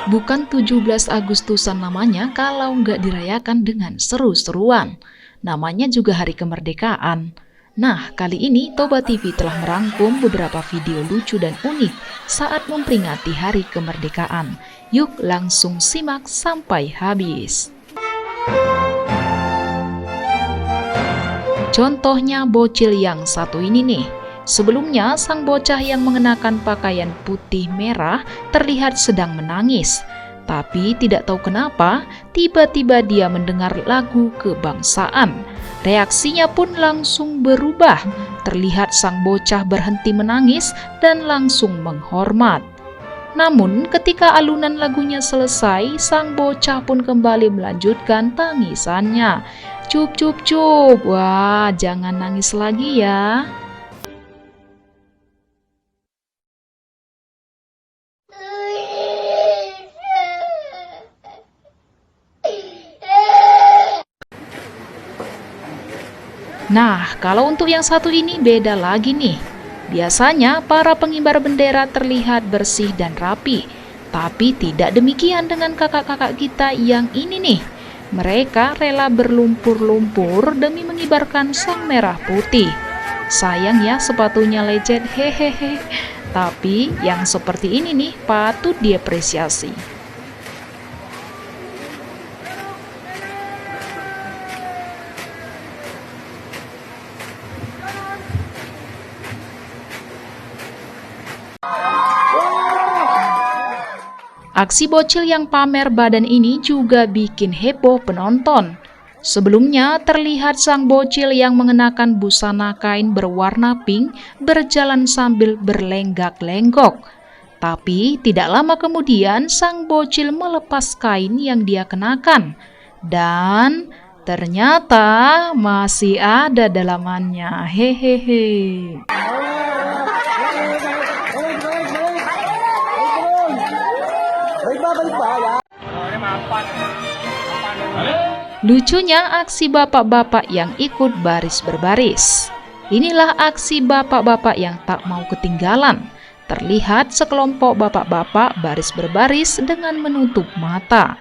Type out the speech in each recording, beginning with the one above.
Bukan 17 Agustusan namanya kalau nggak dirayakan dengan seru-seruan. Namanya juga Hari Kemerdekaan. Nah, kali ini Toba TV telah merangkum beberapa video lucu dan unik saat memperingati Hari Kemerdekaan. Yuk langsung simak sampai habis. Contohnya bocil yang satu ini nih. Sebelumnya, sang bocah yang mengenakan pakaian putih merah terlihat sedang menangis. Tapi tidak tahu kenapa, tiba-tiba dia mendengar lagu kebangsaan. Reaksinya pun langsung berubah. Terlihat sang bocah berhenti menangis dan langsung menghormat. Namun, ketika alunan lagunya selesai, sang bocah pun kembali melanjutkan tangisannya. Cup, cup, cup. Wah, jangan nangis lagi ya. Nah, kalau untuk yang satu ini beda lagi nih. Biasanya para pengibar bendera terlihat bersih dan rapi. Tapi tidak demikian dengan kakak-kakak kita yang ini nih. Mereka rela berlumpur-lumpur demi mengibarkan sang merah putih. Sayang ya sepatunya lecet, hehehe. Tapi yang seperti ini nih patut diapresiasi. Aksi bocil yang pamer badan ini juga bikin heboh penonton. Sebelumnya terlihat sang bocil yang mengenakan busana kain berwarna pink berjalan sambil berlenggak-lenggok. Tapi tidak lama kemudian sang bocil melepas kain yang dia kenakan. Dan ternyata masih ada dalamannya. Hehehe. Lucunya aksi bapak-bapak yang ikut baris berbaris. Inilah aksi bapak-bapak yang tak mau ketinggalan. Terlihat sekelompok bapak-bapak baris berbaris dengan menutup mata.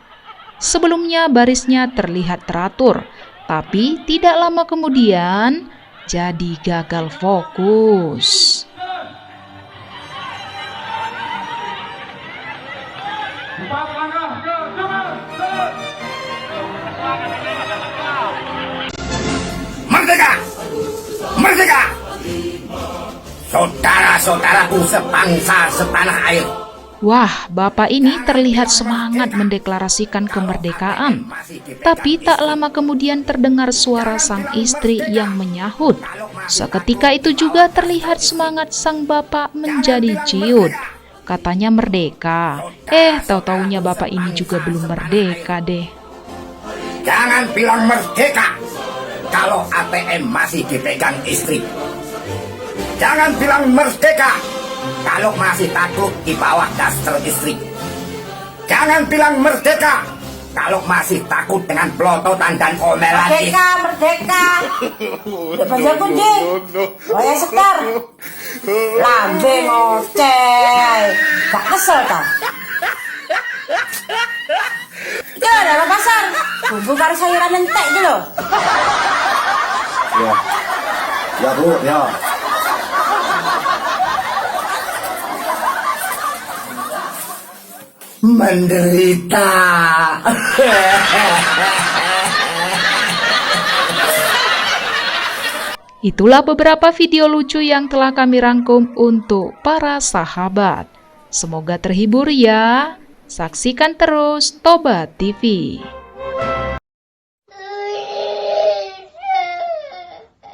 Sebelumnya barisnya terlihat teratur, tapi tidak lama kemudian jadi gagal fokus. Merdeka! Merdeka! Saudara-saudaraku sebangsa setanah air. Wah, bapak ini terlihat semangat mendeklarasikan kemerdekaan. Tapi tak lama kemudian terdengar suara sang istri yang menyahut. Seketika itu juga terlihat semangat sang bapak menjadi ciut. Katanya merdeka. Tahu-taunya bapak ini juga belum merdeka deh. Jangan bilang merdeka kalau ATM masih dipegang istri. Jangan bilang merdeka kalau masih takut di bawah daster istri. Jangan bilang merdeka kalau masih takut dengan pelototan dan omelan istri. Merdeka! Baca kuncing! Waya sekar! Lambe ngoceh! Gak kesel kan? Ya, dalam pasar! Bumbu karo sayuran entek itu loh. Ya Bu, ya. Menderita. Itulah beberapa video lucu yang telah kami rangkum untuk para sahabat. Semoga terhibur ya. Saksikan terus Toba TV.